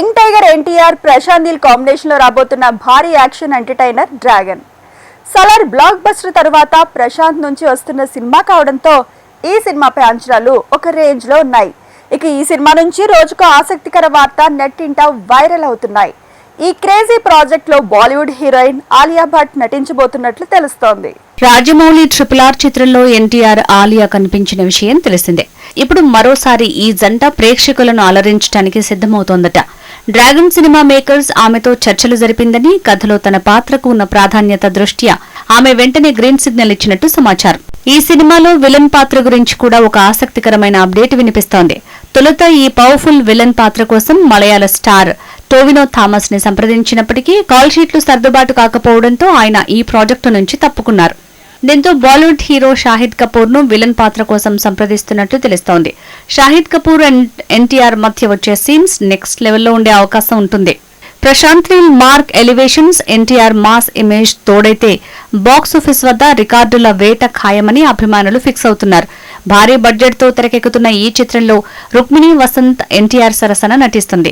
Young tiger NTR Prashanth Neel combination లో రాబోతున్న భారీ action entertainer Dragon. Salaar blockbuster తర్వాత ప్రశాంత్ నుంచి వస్తున్న సినిమా కావడంతో ఈ సినిమాపై అంచనాలు ఒక రేంజ్ లో ఉన్నాయి. ఇక ఈ సినిమా నుంచి రోజుకు ఆసక్తికర వార్త నెట్టింట వైరల్ అవుతున్నాయి. ఈ క్రేజీ ప్రాజెక్ట్ లో బాలీవుడ్ హీరోయిన్ ఆలియా భట్ నటించబోతున్నట్లు తెలుస్తోంది. రాజమౌళి RRR చిత్రంలో ఎన్టీఆర్, ఆలియా కనిపించిన విషయం తెలిసిందే. ఇప్పుడు మరోసారి ఈ జంట ప్రేక్షకులను అలరించడానికి సిద్ధమవుతోందట. డ్రాగన్ సినిమా మేకర్స్ ఆమెతో చర్చలు జరిపిందని, కథలో తన పాత్రకు ఉన్న ప్రాధాన్యత దృష్ట్యా ఆమె వెంటనే గ్రీన్ సిగ్నల్ ఇచ్చినట్టు సమాచారం. ఈ సినిమాలో విలన్ పాత్ర గురించి కూడా ఒక ఆసక్తికరమైన అప్డేట్ వినిపిస్తోంది. తొలుత ఈ పవర్ఫుల్ విలన్ పాత్ర కోసం మలయాళ స్టార్ టోవినో థామస్ ని సంప్రదించినప్పటికీ కాల్ షీట్లు సర్దుబాటు కాకపోవడంతో ఆయన ఈ ప్రాజెక్టు నుంచి తప్పుకున్నారు. దీంతో బాలీవుడ్ హీరో షాహిద్ కపూర్ ను విలన్ పాత్ర కోసం సంప్రదిస్తున్నట్లు తెలుస్తోంది. షాహిద్ కపూర్ అండ్ ఎన్టీఆర్ మధ్య వచ్చే సీన్స్ నెక్స్ట్ లెవెల్లో ఉండే అవకాశం ఉంటుంది. Prashanth Neel mark elevations, NTR mass image తోడైతే బాక్సాఫీస్ వద్ద రికార్డుల వేట ఖాయమని అభిమానులు ఫిక్స్ అవుతున్నారు. భారీ బడ్జెట్ తో తెరకెక్కుతున్న ఈ చిత్రంలో రుక్మిణి వసంత్ ఎన్టీఆర్ సరసన నటిస్తుంది.